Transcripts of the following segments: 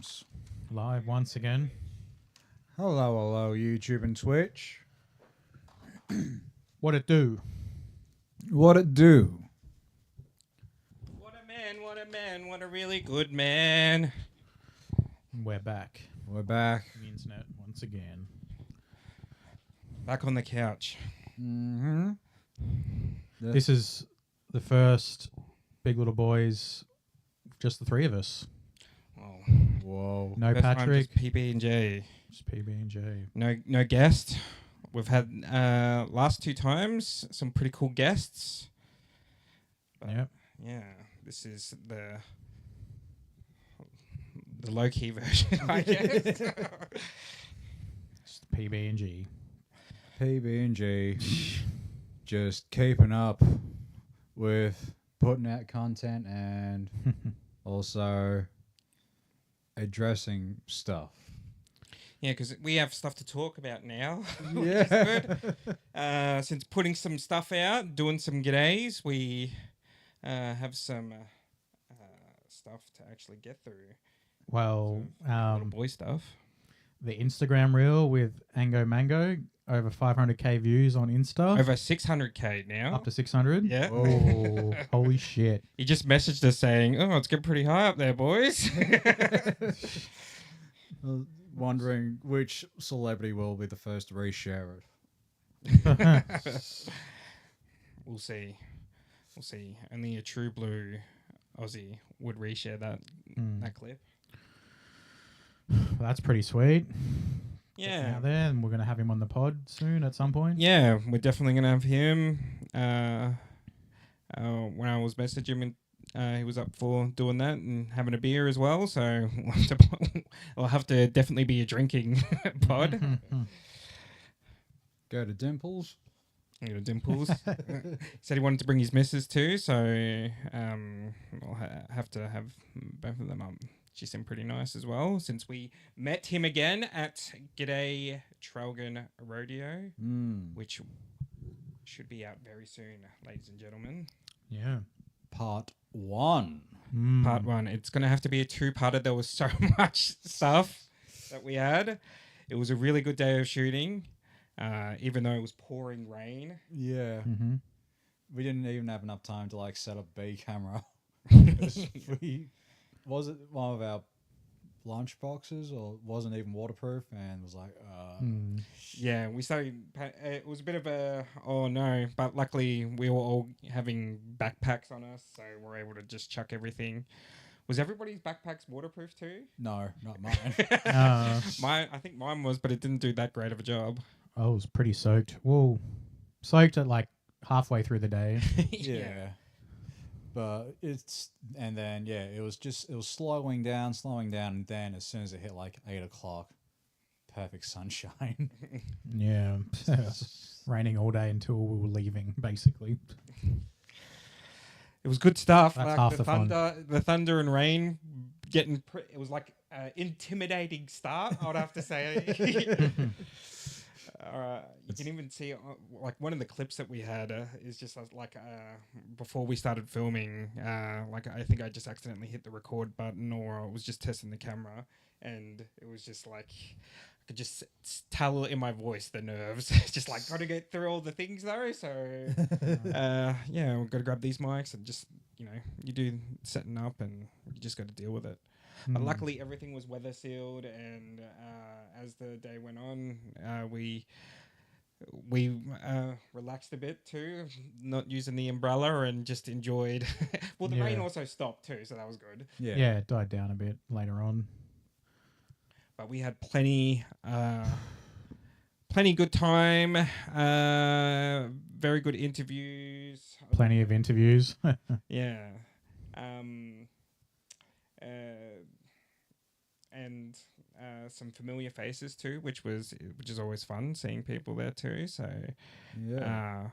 James. Live once again. Hello, YouTube and Twitch. What it do? What it do? What a man, what a man, what a really good man. We're back. We're back. The internet once again. Back on the couch. Mm-hmm. This is the first Big Little Boys, just the three of us. Oh, Whoa. No first time Patrick, just PB&J. just PB&J. No guest. We've had last two times some pretty cool guests. But Yep. yeah, this is the low key version, I guess. Just PB&G. PB&J. Just keeping up with putting out content and also addressing stuff. Yeah, because we have stuff to talk about now, Yeah. which is good. Since putting some stuff out, doing some g'days, we have some stuff to actually get through. Well, Little boy stuff. the Instagram reel with Ango Mango, over 500k views on Insta. Over 600k now. Up to 600. Yeah. Oh, holy shit. He just messaged us saying, "Oh, it's getting pretty high up there, boys." Wondering which celebrity will be the first to reshare it. We'll see. We'll see. Only a true blue Aussie would reshare that clip. That's pretty sweat. Yeah. Out there, and we're going to have him on the pod soon at some point. Yeah, we're definitely going to have him. When I was messaging him, he was up for doing that and having a beer as well. So we'll have to definitely be a drinking pod. Go to Dimples. You know, Dimples. Said he wanted to bring his missus too. So we'll have to have both of them up. She seemed pretty nice as well, since we met him again at G'day Trelgan Rodeo, which should be out very soon, ladies and gentlemen. Yeah. Part 1. Part 1. It's going to have to be a two-parter. There was so much stuff that we had. It was a really good day of shooting, even though it was pouring rain. Yeah. Mm-hmm. We didn't even have enough time to set up B camera. Was it one of our lunch boxes or wasn't even waterproof and was like, Yeah, we started. It was a bit of a oh no, but luckily we were all having backpacks on us, so we're able to just chuck everything. Was everybody's backpacks waterproof too? no, not mine. I think mine was, but it didn't do that great of a job. I was pretty soaked. Well, soaked at like halfway through the day. Yeah. But it was slowing down, and then as soon as it hit 8 o'clock, perfect sunshine. Yeah. Raining all day until we were leaving, basically. It was good stuff. That's like half the the fun. the thunder and rain getting. It was like an intimidating start. I would have to say. You can even see one of the clips that we had is just before we started filming. I think I just accidentally hit the record button, or I was just testing the camera, and it was just I could just tell in my voice the nerves. Just got to get through all the things though. So yeah, we've got to grab these mics and just you do setting up, and you just got to deal with it. But luckily, everything was weather sealed, and as the day went on, we relaxed a bit too, not using the umbrella, and just enjoyed. Well, the rain also stopped too, so that was good. Yeah, it died down a bit later on. But we had plenty good time. Very good interviews. Plenty of interviews. Yeah. And some familiar faces too, which is always fun seeing people there too. So Yeah.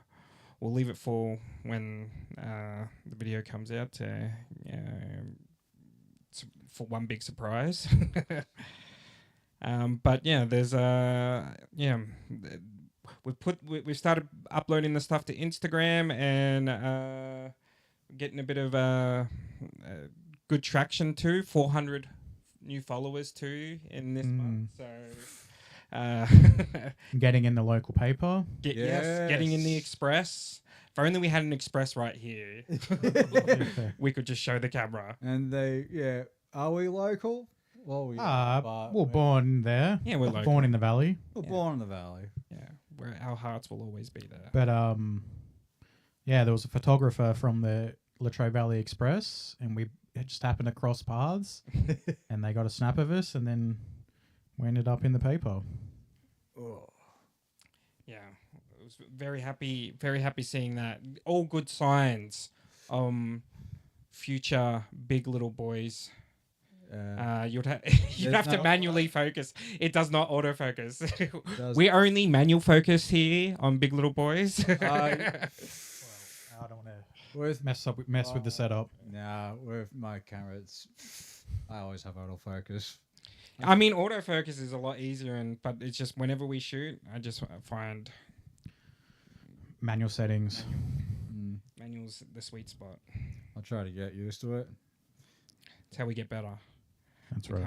We'll leave it for when the video comes out for one big surprise. But yeah, there's we've started uploading the stuff to Instagram and getting a bit of good traction too. 400 new followers too in this month. So, Getting in the local paper. getting in the Express. If only we had an Express right here, we could just show the camera. And are we local? Well, we we're born there. Yeah, we're local. Born in the valley. We're born in the valley. Yeah, where our hearts will always be there. But there was a photographer from the Latrobe Valley Express, and we just happened to cross paths, and they got a snap of us, and then we ended up in the paper. Oh. Yeah, I was very happy seeing that. All good signs. Future big little boys. You'd have to manually focus. It does not autofocus. We only manual focus here on Big Little Boys. I don't want to mess with the setup. Nah, with my camera, I always have autofocus. I mean, autofocus is a lot easier, but it's just whenever we shoot, I just find manual settings. Manual's the sweet spot. I'll try to get used to it. It's how we get better. That's right.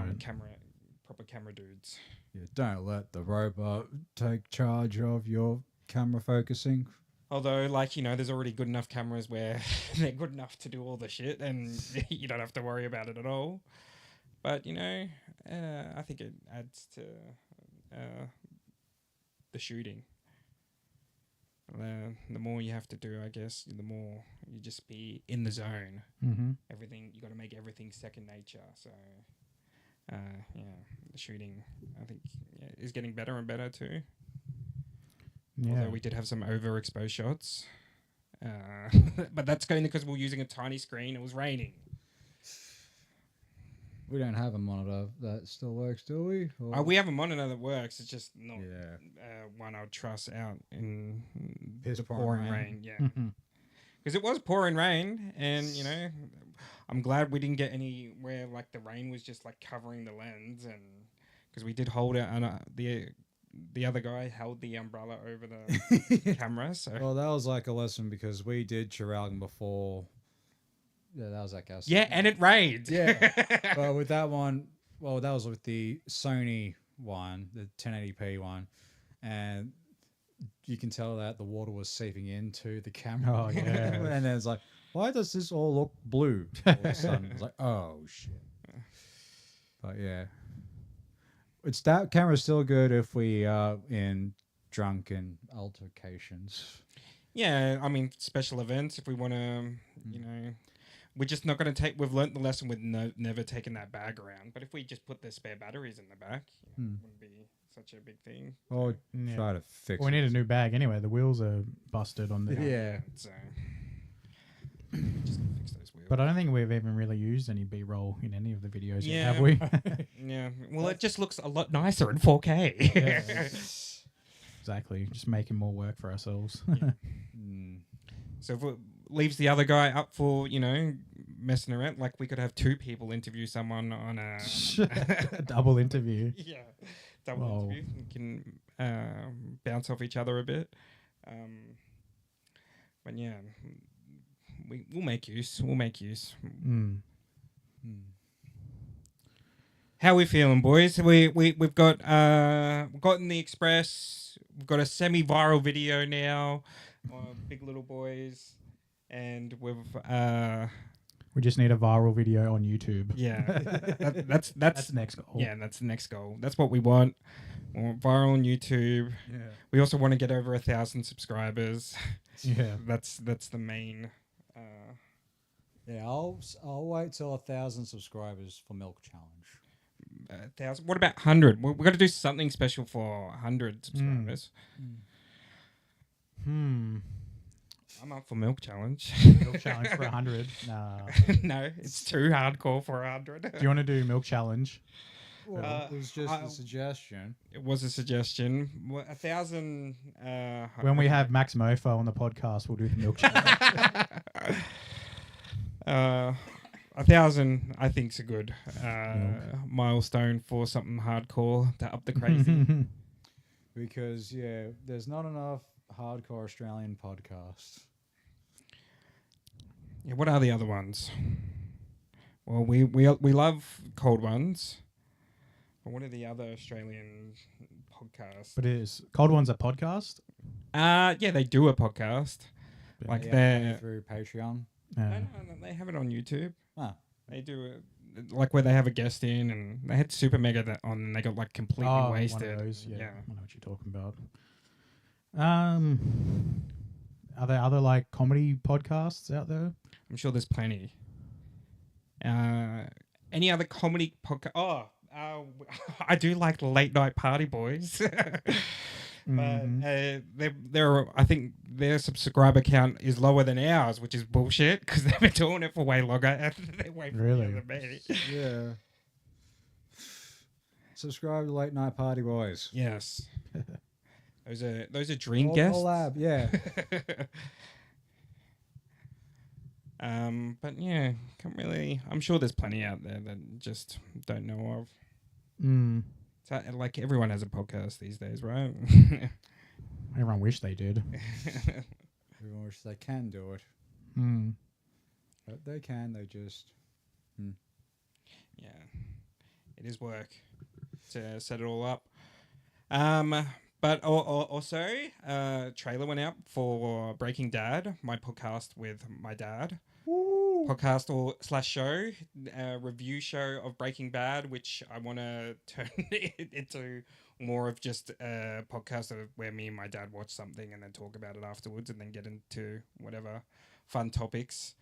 Proper camera dudes. Yeah, don't let the robot take charge of your camera focusing. Although, there's already good enough cameras where they're good enough to do all the shit and you don't have to worry about it at all. But, I think it adds to the shooting. The more you have to do, I guess, the more you just be in the zone. Mm-hmm. Everything, you got to make everything second nature. So, the shooting, I think, is getting better and better too. Yeah. Although we did have some overexposed shots. But that's only because we were using a tiny screen. It was raining. We don't have a monitor that still works, do we? We have a monitor that works. It's just not one I'd trust out in Piss the pouring pouring rain. rain. Yeah. Because it was pouring rain, and, I'm glad we didn't get anywhere like the rain was just like covering the lens, and because we did hold it, and the other guy held the umbrella over the camera. So well, that was like a lesson because we did Chiralgan before. Yeah, that was that guy. Yeah, and it rained. Yeah, but with that one, that was with the Sony one, the 1080p one, and you can tell that the water was seeping into the camera. Oh yeah, and then it's like, why does this all look blue? All of a sudden, it's like, oh shit. But yeah, that camera's still good if we are in drunken altercations. Yeah, I mean, special events, if we want to, we're just not going to we've learnt the lesson with never taking that bag around. But if we just put the spare batteries in the back, it wouldn't be such a big thing. Or try to fix it. We need a new bag anyway. The wheels are busted on the... Yeah. So, just gonna fix those wheels. But I don't think we've even really used any B-roll in any of the videos yet, have Yeah. we? Yeah. Well, it just looks a lot nicer in 4K. Yeah. Exactly. Just making more work for ourselves. So if it leaves the other guy up for, messing around, like we could have two people interview someone on a... A double interview. Yeah. Double interview. We can bounce off each other a bit. But yeah, we'll make use. How are we feeling, boys? We've got gotten the Express. We've got a semi-viral video now on Big Little Boys, and we've we just need a viral video on YouTube. yeah, that's That's the next goal. yeah, that's the next goal. That's what we want. We want viral on YouTube. Yeah. We also want to get over 1,000 subscribers. Yeah. That's the main. Yeah, I'll wait till 1,000 subscribers for Milk Challenge. 1,000. What about 100? We're going to do something special for 100 subscribers. I'm up for Milk Challenge. Milk challenge for 100. Nah. No, it's too hardcore for 100. Do you want to do milk challenge? Well, it was just a suggestion. It was a suggestion. 1,000. When we have Max Mofo on the podcast, we'll do the milk challenge. 1,000, I think, is a good milestone for something hardcore to up the crazy. Because there's not enough hardcore Australian podcasts. Yeah, what are the other ones? Well, we love cold ones. What are the other Australian podcasts? But it is Cold One's a podcast. Yeah, they do a podcast. Like Yeah, they're through Patreon. no, they have it on YouTube. Ah. They do it like where they have a guest in, and they had Super Mega on, and they got like completely wasted. One of those, yeah. yeah. I know what you're talking about. Are there other like comedy podcasts out there? I'm sure there's plenty. Any other comedy podcast? I do like Late Night Party Boys. But I think their subscriber count is lower than ours, which is bullshit because they've been doing it for way longer and they're way Really? funnier than me. Yeah. Subscribe to Late Night Party Boys. Yes. Those are dream guests. Collab, yeah. But yeah, can't really. I'm sure there's plenty out there that just don't know of. So, like everyone has a podcast these days, right? Everyone wish they did. Everyone wish they can do it. But they can, they just... Yeah. It is work to set it all up. But also, trailer went out for Breaking Dad, my podcast with my dad. Woo! Podcast or / show, review show of Breaking Bad, which I want to turn it into more of just a podcast of where me and my dad watch something and then talk about it afterwards and then get into whatever fun topics.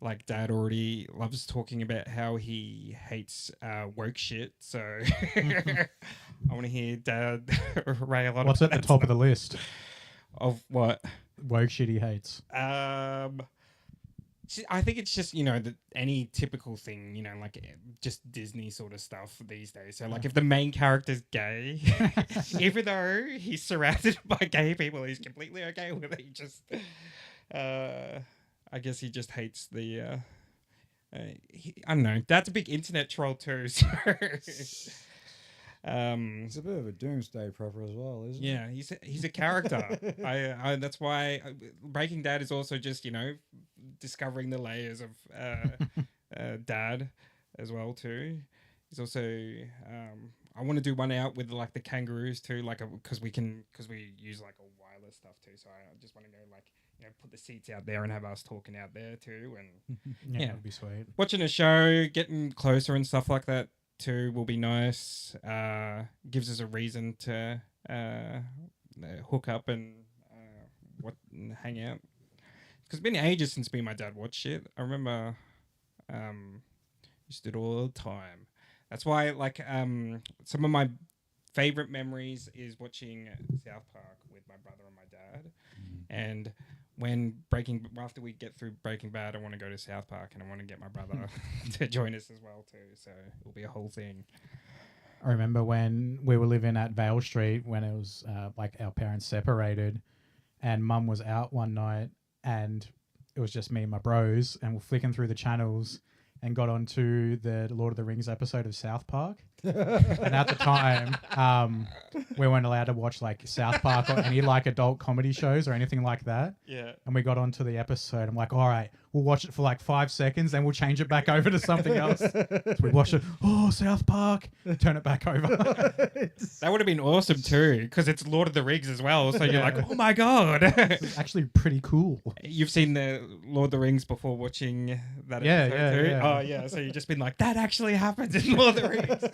Like Dad already loves talking about how he hates woke shit, so I want to hear Dad rail on. What's at the top of the list? Of what? Woke shit he hates. I think it's just, any typical thing, like just Disney sort of stuff these days. So, like, if the main character's gay, even though he's surrounded by gay people, he's completely okay with it. He just, I guess he just hates the, I don't know. Dad's a big internet troll too, so... It's a bit of a doomsday prepper as well, isn't it? Yeah, he's a character. I that's why Breaking Dad is also just discovering the layers of Dad as well too. He's also I want to do one out with like the kangaroos too, like because we use like a wireless stuff too. So I just want to go like put the seats out there and have us talking out there too, and Yeah, that'd be sweet. watching a show, getting closer and stuff like that too will be nice. Gives us a reason to hook up and hang out. Because it's been ages since me and my dad watched shit. I remember used to do it all the time. That's why like some of my favorite memories is watching South Park with my brother and my dad. And after we get through Breaking Bad, I want to go to South Park and I want to get my brother to join us as well too. So it'll be a whole thing. I remember when we were living at Vale Street when it was like our parents separated, and Mum was out one night and it was just me and my bros, and we're flicking through the channels and got onto the Lord of the Rings episode of South Park. And at the time, we weren't allowed to watch like South Park or any like adult comedy shows or anything like that. Yeah. And we got onto the episode. I'm like, all right, we'll watch it for like 5 seconds, then we'll change it back over to something else. So we watch it. Oh, South Park. Turn it back over. That would have been awesome too, because it's Lord of the Rings as well. So you're like, oh my god. It's actually pretty cool. You've seen the Lord of the Rings before watching that episode too? Yeah. Oh yeah. So you've just been like, that actually happens in Lord of the Rings.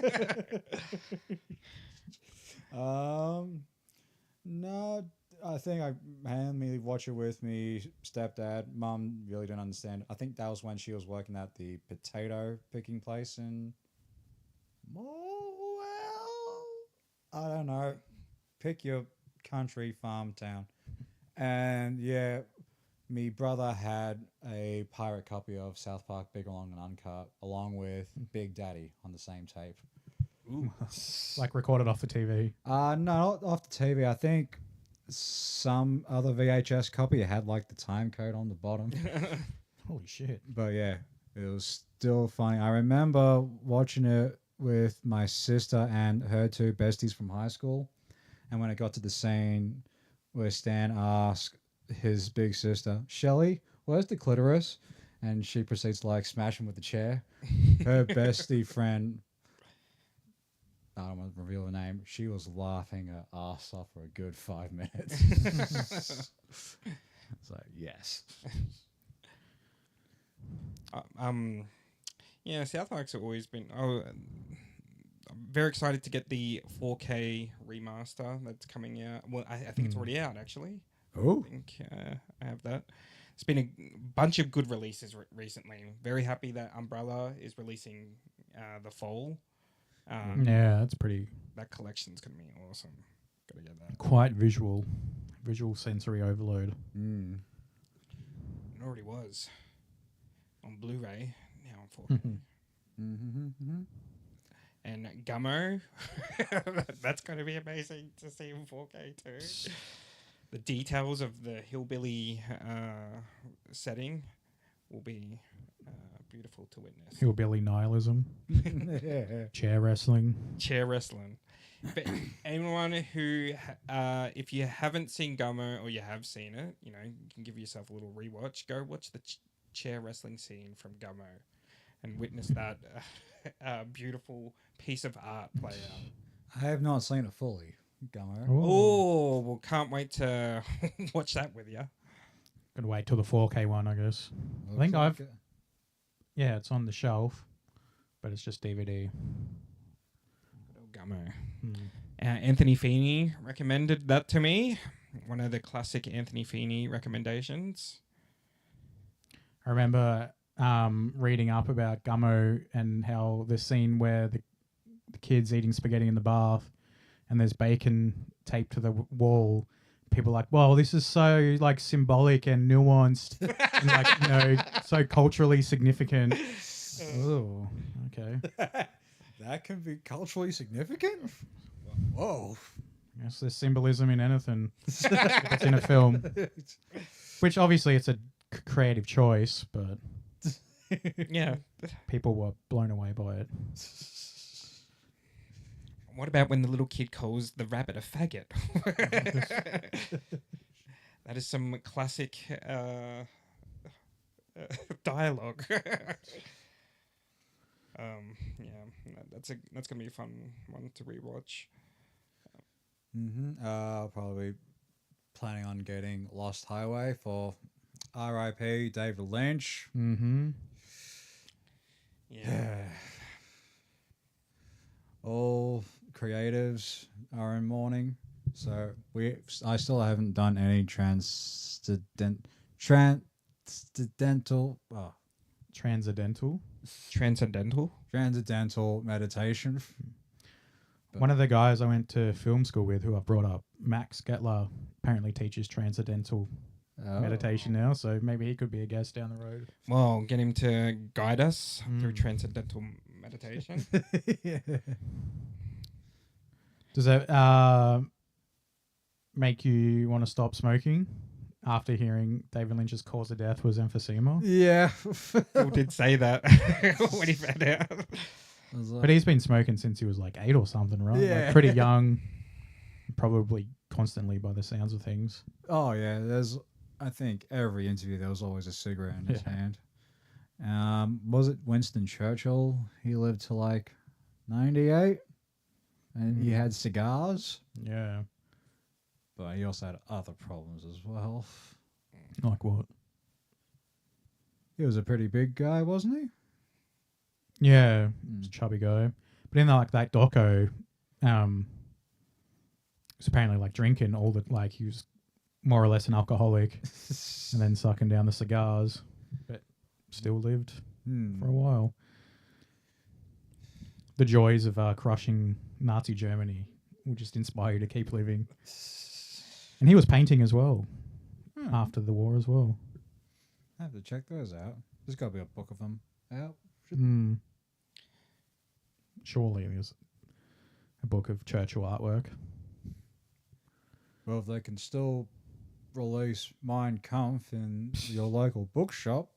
No, I think I mainly watch it with me stepdad. Mum really didn't understand it. I think that was when she was working at the potato picking place in I don't know, pick your country farm town. And yeah, me brother had a pirate copy of South Park Big Long and Uncut along with Big Daddy on the same tape. Ooh. Like recorded off the TV. No, not off the TV. I think some other VHS copy had like the time code on the bottom. Holy shit. But yeah, it was still funny. I remember watching it with my sister and her two besties from high school. And when it got to the scene where Stan asked his big sister, Shelley, where's the clitoris? And she proceeds to like smash him with the chair. Her bestie friend want to reveal her name. She was laughing her ass off for a good 5 minutes. It's like, yes. Yeah, South Park's have always been. I'm very excited to get the 4K remaster that's coming out. Well, I think it's already out actually. Oh, I think I have that. It's been a bunch of good releases recently. Very happy that Umbrella is releasing the fall. Yeah, that's pretty That collection's gonna be awesome. Gotta get that. quite visual sensory overload. mm. It already was on Blu-ray. Now on 4K. Mm-hmm. And Gummo, that's going to be amazing to see in 4K too. The details of the hillbilly setting will be beautiful to witness. Hillbilly nihilism, chair wrestling. Chair wrestling. But anyone who, if you haven't seen Gummo or you have seen it, you can give yourself a little rewatch. Go watch the chair wrestling scene from Gummo and witness that beautiful piece of art play out. I have not seen it fully. Gummo. Oh, well, can't wait to watch that with you. Gotta wait till the 4K one, I guess. Looks think like I've- it. Yeah, it's on the shelf, but it's just DVD. Gummo. Hmm. Anthony Feeney recommended that to me. One of the classic Anthony Feeney recommendations. I remember reading up about Gummo and how the scene where the kid's eating spaghetti in the bath and there's bacon taped to the wall. People are like, well, this is so like symbolic and nuanced and like, so culturally significant. Oh, okay. That can be culturally significant? Whoa. Yes, there's symbolism in anything that's in a film. Which obviously it's a creative choice, but Yeah. people were blown away by it. What about when the little kid calls the rabbit a faggot? That is some classic dialogue. Yeah, that's gonna be a fun one to rewatch. Probably planning on getting Lost Highway for R.I.P. David Lynch. Mm-hmm. Yeah. All creatives are in mourning, so I still haven't done any transcendental Transcendental. meditation. One of the guys I went to film school with, who I brought up, Max Getler, apparently teaches transcendental meditation now, so maybe he could be a guest down the road. Well, get him to guide us through Mm. transcendental meditation. Yeah. Does that make you want to stop smoking after hearing David Lynch's cause of death was emphysema? Yeah. Phil did say that when he found out. But he's been smoking since he was like 8 or something, right? Yeah. Like pretty young, probably constantly by the sounds of things. Oh yeah, I think every interview there was always a cigarette in his hand. Was it Winston Churchill? He lived to like 98, and he had cigars, Yeah. but he also had other problems as well. Like what? He was a pretty big guy, wasn't he? Yeah, he's a chubby guy. But in like that doco, was apparently like drinking all the, like he was more or less an alcoholic and then sucking down the cigars, but still lived for a while. The joys of crushing Nazi Germany will just inspire you to keep living. And he was painting as well after the war as well. I have to check those out. There's got to be a book of them out. Surely there's a book of Churchill artwork. Well, if they can still release Mein Kampf in your local bookshop,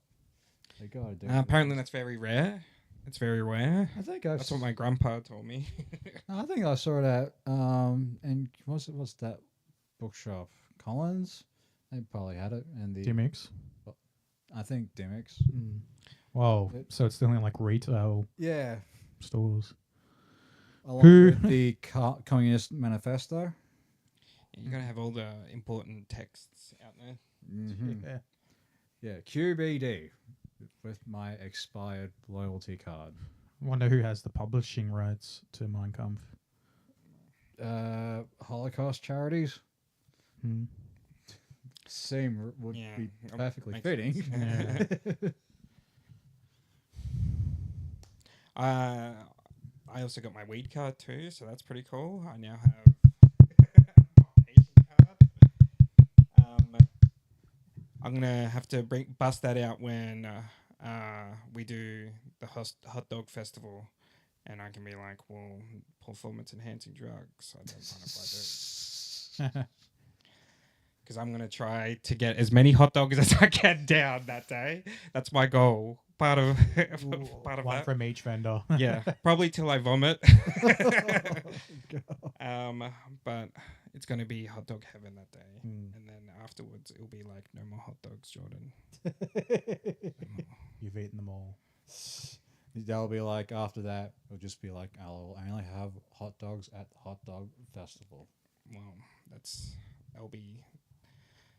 they gotta do it. Apparently, that's very rare. It's very rare. I think That's what my grandpa told me. I think I saw that. And what's that bookshop? Collins. They probably had it, and the Gimmicks. I think Dimmicks. Wow. So it's still in like retail Yeah. stores. along Who- with the Communist Manifesto. You gotta have all the important texts out there. Mm-hmm. Yeah. Yeah, QBD with my expired loyalty card. Wonder who has the publishing rights to Mein Kampf. Holocaust charities Hmm. would Yeah, be um, perfectly makes fitting. sense. I also got my weed card too, so that's pretty cool. I now have a Asian card. I'm gonna have to bust that out when we do the hot dog festival, and I can be like, well, performance enhancing drugs. I don't mind if I do, because I'm gonna try to get as many hot dogs as I can down that day. That's my goal. Part of part of One that. from each vendor. Yeah, probably till I vomit. God. But it's gonna be hot dog heaven that day, Hmm. and then afterwards it'll be like no more hot dogs, Jordan. You've eaten them all. That'll be like after that. It'll just be like, I'll only have hot dogs at the hot dog festival. Well, that'll be.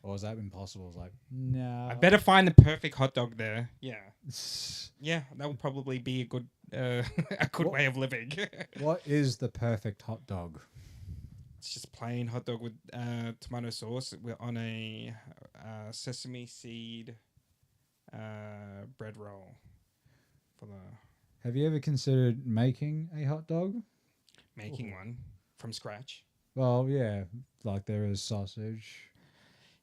Or is that impossible? It's like, no. I better find the perfect hot dog there. Yeah, yeah, that would probably be a good a good What- way of living. What is the perfect hot dog? It's just plain hot dog with tomato sauce. We're on a sesame seed bread roll for the Have you ever considered making a hot dog? making one from scratch. Well, yeah, like there is sausage.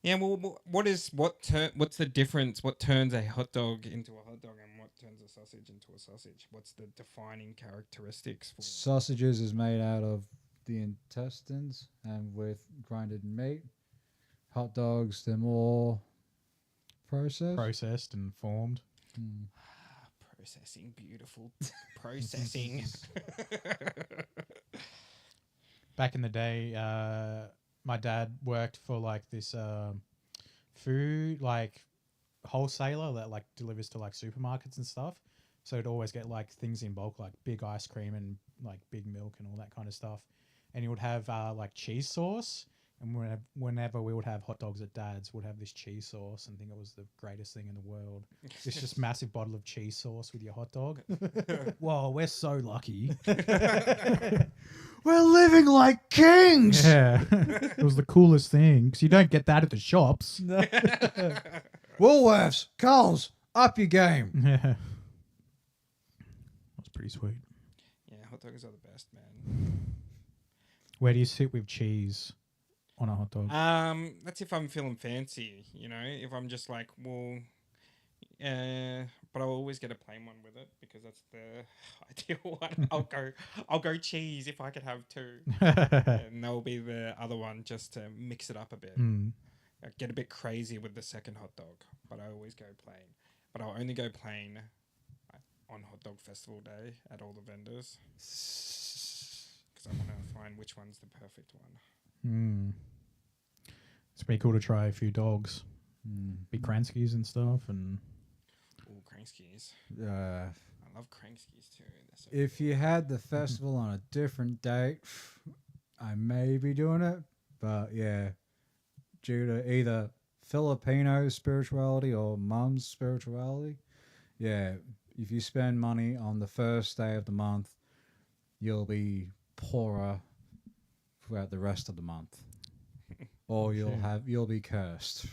Yeah, well, what's the difference? What turns a hot dog into a hot dog, and what turns a sausage into a sausage? What's the defining characteristics for? Sausages is made out of the intestines and with grinded meat. Hot dogs, they're more processed. Processed and formed. Hmm. Processing, beautiful processing. Back in the day, my dad worked for like this food like wholesaler that like delivers to like supermarkets and stuff. So he'd always get like things in bulk, like big ice cream and like big milk and all that kind of stuff. And he would have like cheese sauce. And whenever we would have hot dogs at Dad's, we'd have this cheese sauce and think it was the greatest thing in the world. It's just massive bottle of cheese sauce with your hot dog. Whoa, we're so lucky. We're living like kings. Yeah, it was the coolest thing because you don't get that at the shops. Woolworths, Coles, up your game. Yeah, that's pretty sweet. Yeah, hot dogs are the best, man. Where do you sit with cheese on a hot dog? That's if I'm feeling fancy, you know. If I'm just like, well, but I'll always get a plain one with it because that's the ideal one. I'll go cheese if I could have two, and that'll be the other one just to mix it up a bit. Mm. I get a bit crazy with the second hot dog, but I always go plain. But I'll only go plain on Hot Dog Festival Day at all the vendors because I want to find which one's the perfect one. Mm. It's pretty cool to try a few dogs, big Kranskis and stuff, and Ooh, Kranskis. Uh, I love Kranskis too. They're so if you had the festival on a different date, I may be doing it. But yeah, due to either Filipino spirituality or Mum's spirituality, yeah, if you spend money on the first day of the month, you'll be poorer throughout the rest of the month, or you'll be cursed,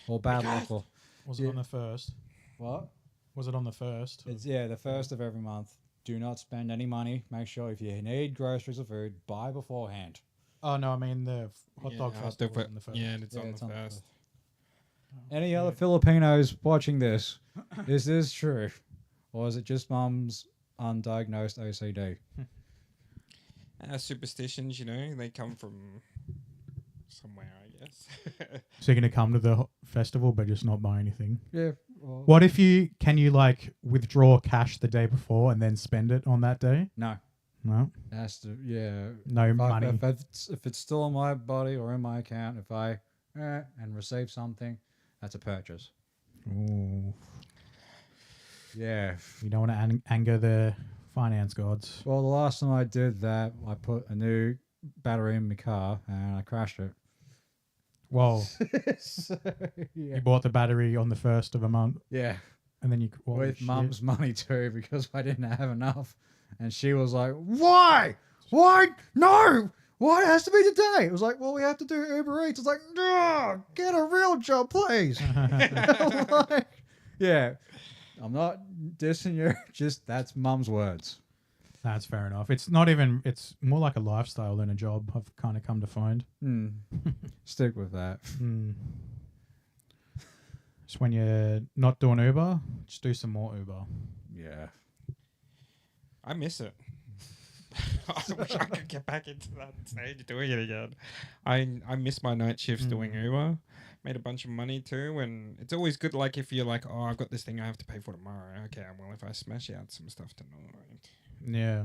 or bad luck. Or was it on the first? what? Was it on the first? It's the first of every month. Do not spend any money. Make sure if you need groceries or food, buy beforehand. Oh no, I mean the hot dog hot festival dog was on the first. Yeah, it's Yeah, on it's the on the first. first. Any other Filipinos watching this? Is this true, or is it just Mum's undiagnosed OCD? Superstitions, you know, they come from somewhere, I guess. So you're gonna come to the festival but just not buy anything. Yeah. Well, What if can you like withdraw cash the day before and then spend it on that day? No. No, It has to. Yeah. no If, money. if it's still in my body or in my account, if I and receive something, that's a purchase. Ooh. Yeah. You don't want to anger the Finance gods. Well, the last time I did that, I put a new battery in my car and I crashed it. Whoa. So, yeah. You bought the battery on the 1st of a month, Yeah. and then you holy With shit. mum's money too, because I didn't have enough. And she was like, why? Why? No! Why it has to be today? It was like, well, we have to do Uber Eats. It's like, no, get a real job, please. I'm like, yeah, I'm not dissing you. Just that's mum's words. That's fair enough. It's not even. It's more like a lifestyle than a job. I've kind of come to find. Stick with that. Just when you're not doing Uber, just do some more Uber. Yeah. I miss it. I wish I could get back into that stage doing it again. I miss my night shifts doing Uber. Made a bunch of money too, and it's always good. Like if you're like, oh, I've got this thing I have to pay for tomorrow. Okay, well if I smash out some stuff tonight. Yeah.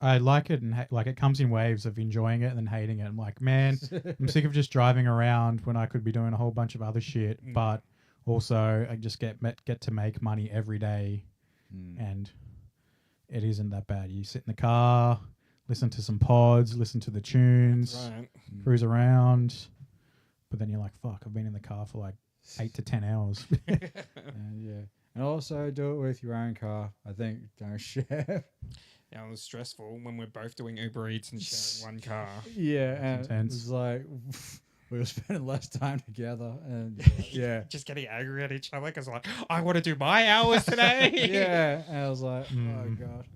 I like it, and like it comes in waves of enjoying it and then hating it. I'm like, man, I'm sick of just driving around when I could be doing a whole bunch of other shit. But also, I just get to make money every day, and it isn't that bad. You sit in the car, listen to some pods, listen to the tunes, Right. cruise around, but then you're like, fuck, I've been in the car for like 8 to 10 hours. And yeah. And also do it with your own car. I think don't share. Yeah, it was stressful when we're both doing Uber Eats and sharing one car. Yeah, and intense. it was like we were spending less time together, and yeah, Just getting angry at each other because like, I want to do my hours today. yeah. And I was like, oh god.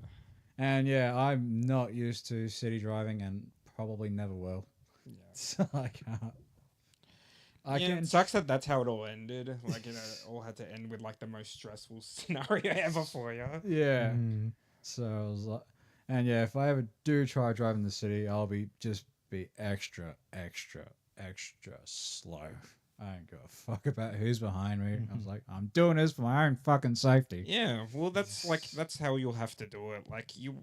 And yeah, I'm not used to city driving, and probably never will. Yeah. So I can't. It sucks that that's how it all ended. Like, you know, it all had to end with like the most stressful scenario ever for you. Yeah. So I was like, and yeah, if I ever do try driving the city, I'll be extra slow. I ain't give a fuck about who's behind me. I was like, I'm doing this for my own fucking safety. Yeah, well, that's how you'll have to do it. Like you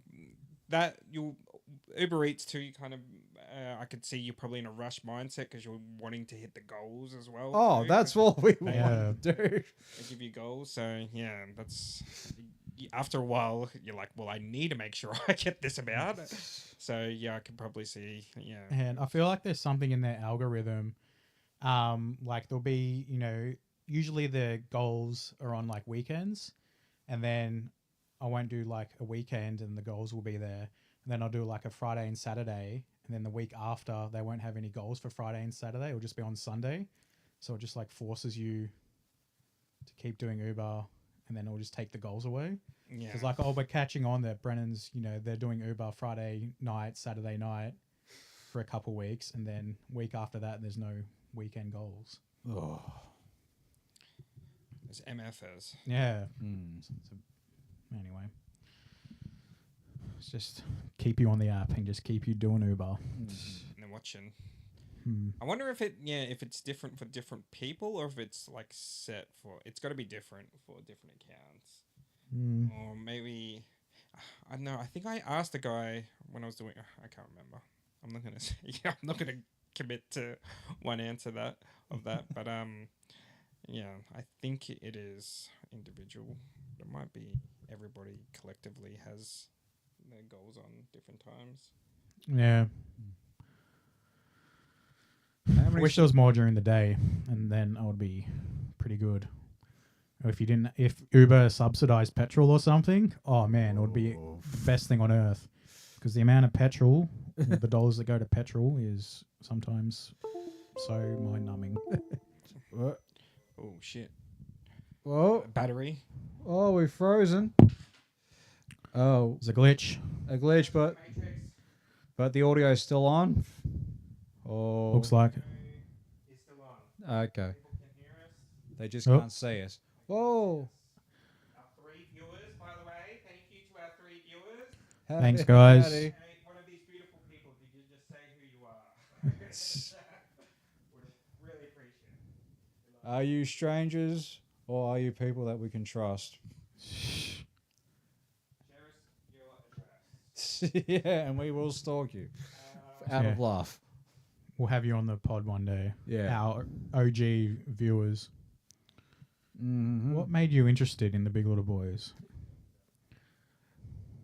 Uber Eats too. You kind of, I could see you're probably in a rush mindset because you're wanting to hit the goals as well. Oh, too, that's what we want to do. They give you goals, so yeah, that's. After a while, you're like, well, I need to make sure I get this amount. So yeah, I can probably see. Yeah, And I feel like there's something in their algorithm. Like there'll be, you know, usually the goals are on like weekends, and then I won't do like a weekend and the goals will be there. And then I'll do like a Friday and Saturday, and then the week after they won't have any goals for Friday and Saturday. It'll just be on Sunday. So it just like forces you to keep doing Uber, and then it'll just take the goals away. yeah. Because like, oh, we're catching on that Brennan's, you know, they're doing Uber Friday night, Saturday night for a couple weeks, and then week after that there's no weekend goals. Oh. As MFs. Yeah. Anyway, it's just keep you on the app and just keep you doing Uber. And then watching. I wonder if it's different for different people, or if it's like set for. It's got to be different for different accounts, or maybe I don't know. I think I asked a guy when I was doing. I can't remember. I'm not gonna say. Yeah, I'm not gonna commit to one answer of that. But yeah, I think it is individual. It might be everybody collectively has their goals on different times. Yeah. I wish there was more during the day, and then I would be pretty good. Or if Uber subsidized petrol or something, oh man, it would be the best thing on earth. Because the amount of petrol, the dollars that go to petrol is sometimes so mind-numbing. What? Oh shit! Whoa. Battery. Oh, we're frozen. Oh, It's a glitch. a glitch, but the audio is still on. Oh, Looks like. It's still on. okay. People can hear us. They just Oh. can't see us. Whoa. Our 3 viewers, by the way. Thank you to our 3 viewers. Thanks, guys. Howdy. Hey, one of these beautiful people, did you just say who you are? Would really appreciate it. Are you strangers or are you people that we can trust? Share us your address. Yeah, and we will stalk you out of Yeah. laugh. We'll have you on the pod one day. Yeah. Our OG viewers. Mm-hmm. What made you interested in the Big Little Boys?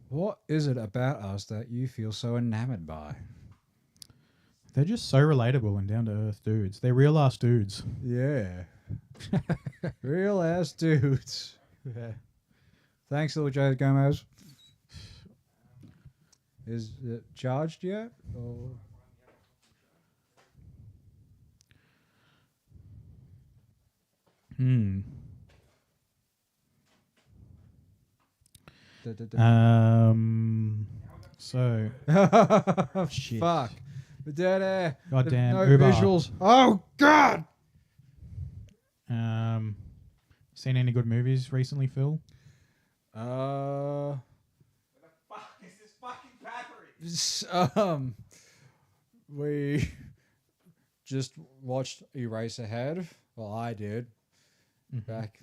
What is it about us that you feel so enamored by? They're just so relatable and down to earth dudes. They're real ass dudes. Yeah. Real ass dudes. Yeah. Thanks, little Jay Gomez. Is it charged yet? Or? Hmm. Da-da-da. So Shit. Fuck. The dead air. goddamn No Uber. visuals. Oh, God. Seen any good movies recently, Phil? Fuck is this fucking battery? We just watched Eraserhead. Well, I did. Back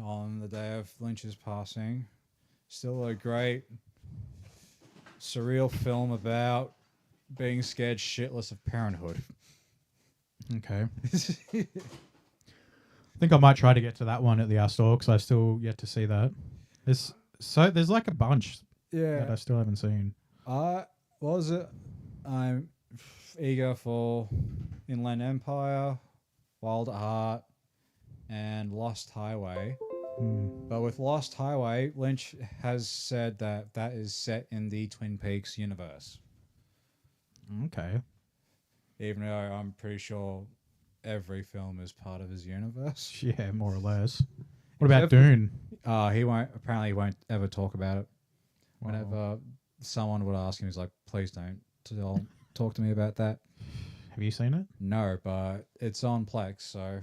on the day of Lynch's passing. Still a great surreal film about being scared shitless of parenthood. Okay. I think I might try to get to that one at the store because I still yet to see that. There's like a bunch that I Yeah. still haven't seen. What was it? I'm eager for Inland Empire, Wild at Heart, and Lost Highway. But with Lost Highway, Lynch has said that that is set in the Twin Peaks universe. Okay. Even though I'm pretty sure every film is part of his universe. Yeah, more or less. What about Except- Dune? He won't ever talk about it. Wow. Whenever someone would ask him, he's like, please don't talk to me about that. Have you seen it? No, but it's on Plex, so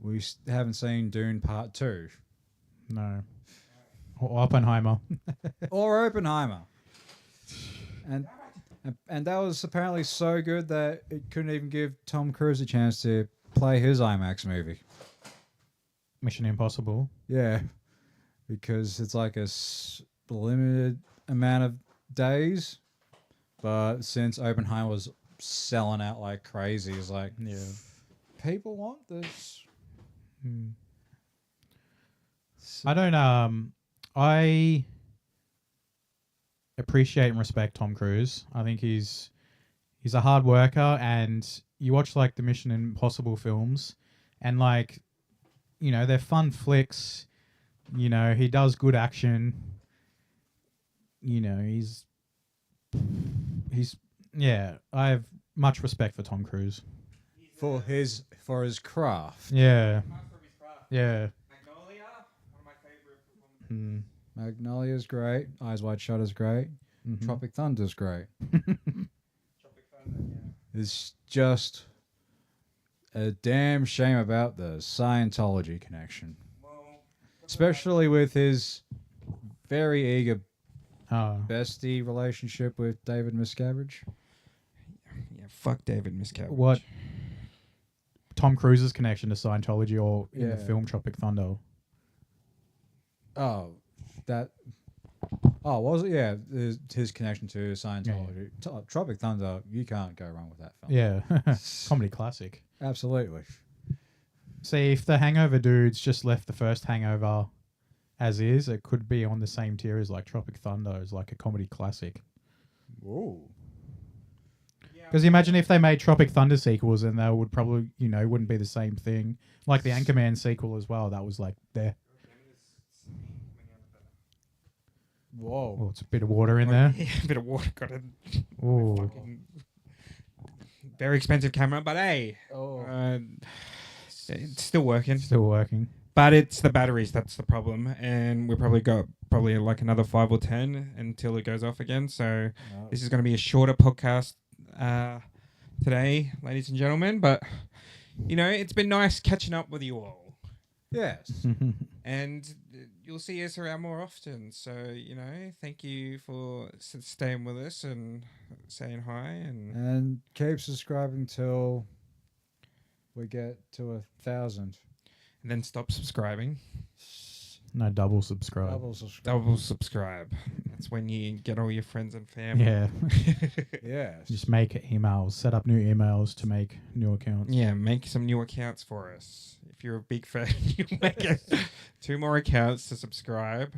we haven't seen Dune Part 2. No. Or Oppenheimer. Or Oppenheimer. And that was apparently so good that it couldn't even give Tom Cruise a chance to play his IMAX movie. Mission Impossible. Yeah, because it's like a limited amount of days. But since Oppenheimer was selling out like crazy, it's like, Yeah. people want this. I don't I appreciate and respect Tom Cruise. I think he's a hard worker, and you watch like the Mission Impossible films and like, you know, they're fun flicks. You know, he does good action. You know, he's yeah, I have much respect for Tom Cruise. For his craft. Yeah. Master of his craft. Yeah. Magnolia, one of my favorite performances. Magnolia's great. Eyes Wide Shut is great. Mhm. Tropic Thunder's great. Tropic Thunder, yeah. It's just a damn shame about the Scientology connection. Well, Especially with his very eager Oh. bestie relationship with David Miscavige. yeah, fuck David Miscavige. What? Tom Cruise's connection to Scientology, or in the Yeah. film Tropic Thunder? Oh, that. Oh, was it? Yeah, his connection to Scientology. Tropic Thunder, you can't go wrong with that film. Yeah. Comedy classic. Absolutely. See, if the Hangover dudes just left the first Hangover as is, it could be on the same tier as like Tropic Thunder, as like a comedy classic. Whoa. Because imagine if they made Tropic Thunder sequels, and they would probably, you know, wouldn't be the same thing. Like the Anchorman sequel as well. That was like there. Whoa. Oh, it's a bit of water in there. Yeah, a bit of water got it. Oh, Fucking very expensive camera, but hey, Oh. it's still working. still working. But it's the batteries that's the problem, and we probably got like another 5 or 10 until it goes off again. So this is going to be a shorter podcast today, ladies and gentlemen. But you know, it's been nice catching up with you all, Yes. and you'll see us around more often. So you know, thank you for staying with us and saying hi. And keep subscribing till we get to 1,000. And then stop subscribing. No, double subscribe. Double subscribe. Double subscribe. That's when you get all your friends and family. Yeah. Yes. Just make emails, set up new emails to make new accounts. Yeah, make some new accounts for us. If you're a big fan, you make 2 more accounts to subscribe.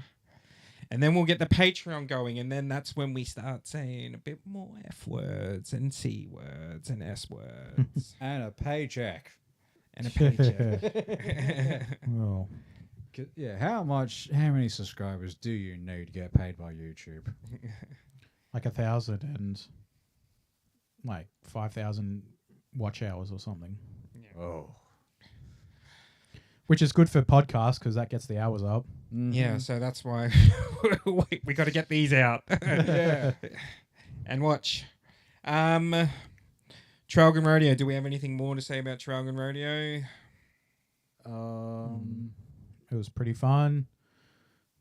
And then we'll get the Patreon going. And then that's when we start saying a bit more F words and C words and S words. And a paycheck. And a paycheck. Well, Yeah, how many subscribers do you need to get paid by YouTube? like 1,000 and like 5,000 watch hours or something. Yeah. Oh. Which is good for podcasts because that gets the hours up. Yeah, so that's why we got to get these out. Yeah. And watch. Traralgon Rodeo. Do we have anything more to say about Traralgon Rodeo? It was pretty fun.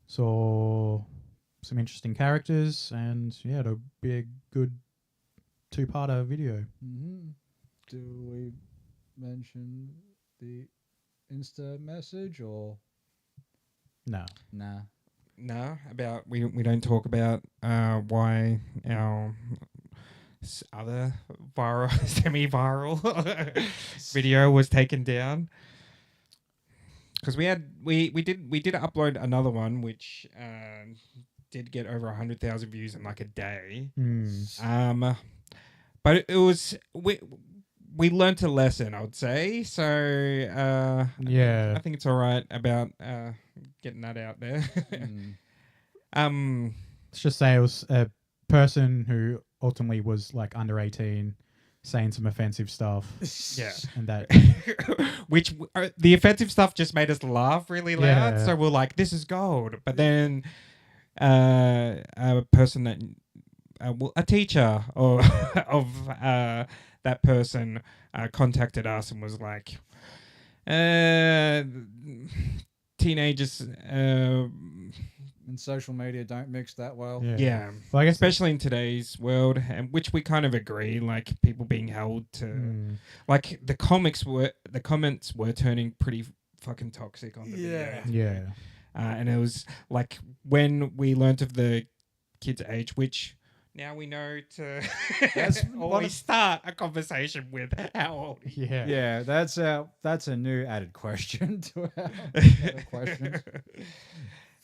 Saw some interesting characters, and yeah, it'll be a good 2-parter video. Mm-hmm. Do we mention the Insta message or No. nah? No, about we don't talk about why our other viral, semi-viral video was taken down. Because we did upload another one which did get over 100,000 views in like a day. But it was we learnt a lesson, I would say. So Yeah. I think it's all right about getting that out there. Let's just say it was a person who ultimately was like under 18 saying some offensive stuff. Yeah. And that, Which the offensive stuff just made us laugh really loud. Yeah. So we're like, this is gold. But then a person that, a teacher or of that person contacted us and was like, teenagers, And social media don't mix that well. yeah. Well, I guess Especially in today's world, and which we kind of agree, like people being held to, like the comments were turning pretty fucking toxic on the video. Yeah. And it was like when we learnt of the kid's age, which now we know to That's always start a conversation with how old. Yeah. Yeah, that's a new added question to our other questions.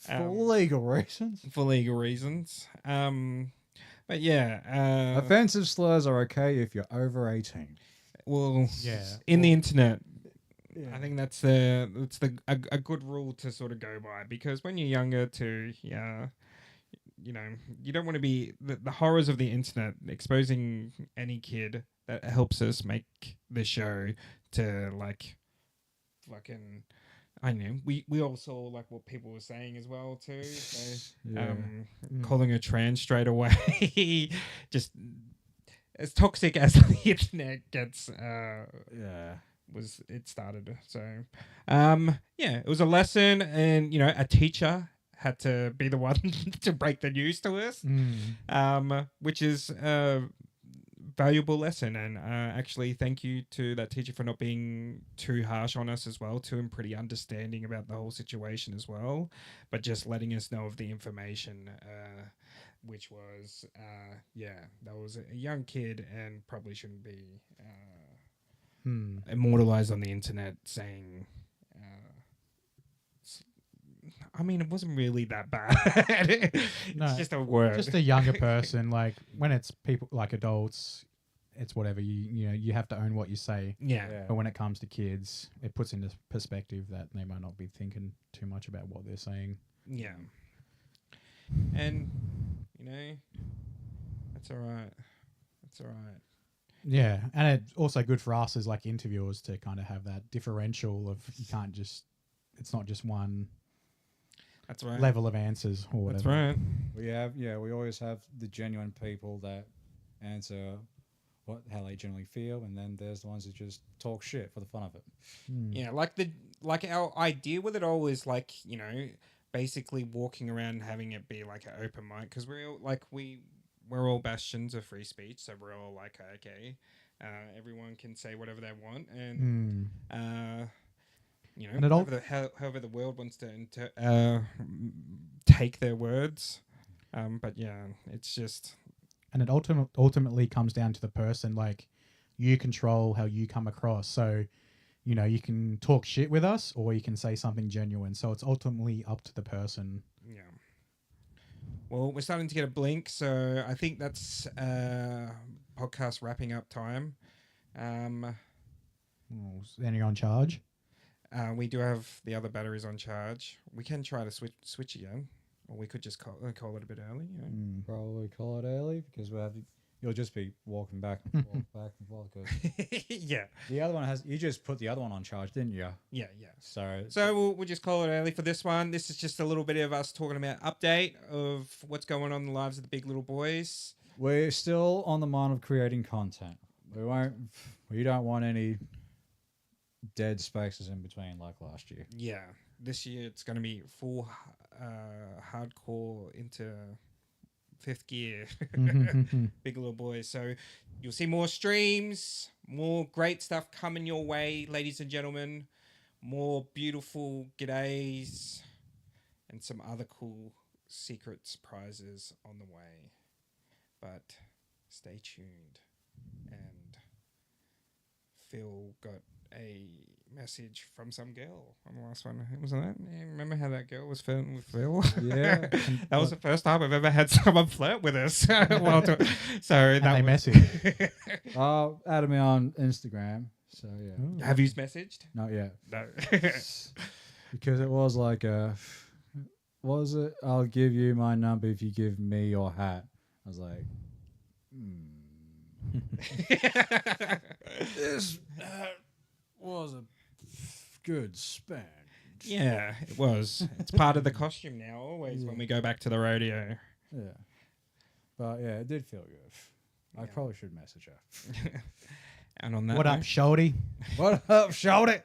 For legal reasons. For legal reasons. But yeah. Offensive slurs are okay if you're over 18. Well, Yeah. in the internet, Yeah. I think that's a good rule to sort of go by, because when you're younger too, yeah, you know, you don't want to be the horrors of the internet exposing any kid. That helps us make the show to like fucking, I don't know, we all saw like what people were saying as well too. So Yeah. calling her trans straight away, just as toxic as the internet gets. Yeah. It started. So yeah, it was a lesson, and you know, a teacher had to be the one to break the news to us, which is a valuable lesson. And actually thank you to that teacher for not being too harsh on us as well, too, and pretty understanding about the whole situation as well, but just letting us know of the information, which was that was a young kid and probably shouldn't be immortalized on the internet saying, I mean, it wasn't really that bad. It's just a word. Just a younger person. Like when it's people like adults, it's whatever. You have to own what you say. Yeah. But when it comes to kids, it puts into perspective that they might not be thinking too much about what they're saying. Yeah. And, you know, that's all right. That's all right. Yeah, and it's also good for us as like interviewers to kind of have that differential of you can't just, it's not just one That's right. level of answers or whatever. That's right. We always have the genuine people that answer how they generally feel, and then there's the ones that just talk shit for the fun of it. Yeah, like our idea with it all is like, you know, basically walking around and having it be like an open mic, because we're all bastions of free speech, so we're all like, okay, everyone can say whatever they want, and you know, And however the world wants to take their words. But yeah, it's just And it ultimately comes down to the person. Like, you control how you come across. So, you know, you can talk shit with us or you can say something genuine. So it's ultimately up to the person. yeah. Well, we're starting to get a blink, so I think that's podcast wrapping up time. Is any on charge? We do have the other batteries on charge. We can try to switch again, or we could just call it a bit early. You know? Probably call it early because you'll just be walking back and forth, back and forth. 'Cause Yeah, the other one you just put the other one on charge, didn't you? yeah. So We'll just call it early for this one. This is just a little bit of us talking about update of what's going on in the lives of the big little boys. we're still on the mind of creating content. We don't want any dead spaces in between like last year. Yeah, this year it's going to be full hardcore into fifth gear. Big little boys. So you'll see more streams, more great stuff coming your way, ladies and gentlemen. More beautiful g'days and some other cool secret surprises on the way. But stay tuned. And Phil got a message from some girl on the last one. Wasn't that? Yeah, remember how that girl was flirting with Phil? Yeah. That was the first time I've ever had someone flirt with us. So And that they was message. Added me on Instagram. So yeah. Have you messaged? Not yet. No. Because it was like what was it? I'll give you my number if you give me your hat. I was like, this was a good spend. Yeah, it was. It's part of the costume now, always, when we go back to the rodeo. Yeah. But yeah, it did feel good. I probably should message her. And on that What up, note, Shorty? What up, Shorty?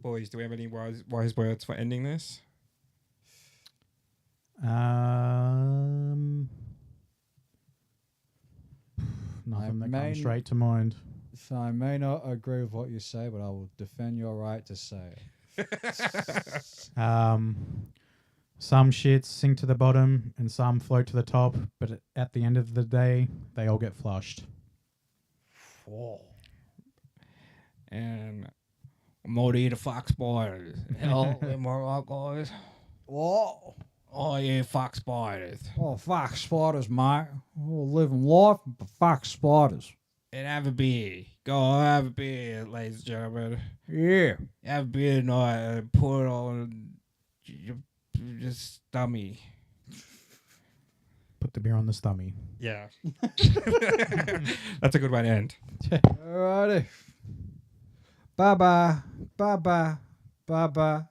boys, do we have any wise words for ending this? Nothing that comes straight to mind. So I may not agree with what you say, but I will defend your right to say it. Some shits sink to the bottom and some float to the top, but at the end of the day, they all get flushed. And I'm not here to fuck spiders. Hell, am I right, guys? Whoa. Oh, yeah, fuck spiders. Oh, fuck spiders, mate. We're living life, but fuck spiders. And have a beer. Go have a beer, ladies and gentlemen. Yeah. Have a beer tonight and put it on your stomach. Put the beer on the stomach. Yeah. That's a good way to end. Alrighty. Bye-bye. Bye-bye. Bye-bye.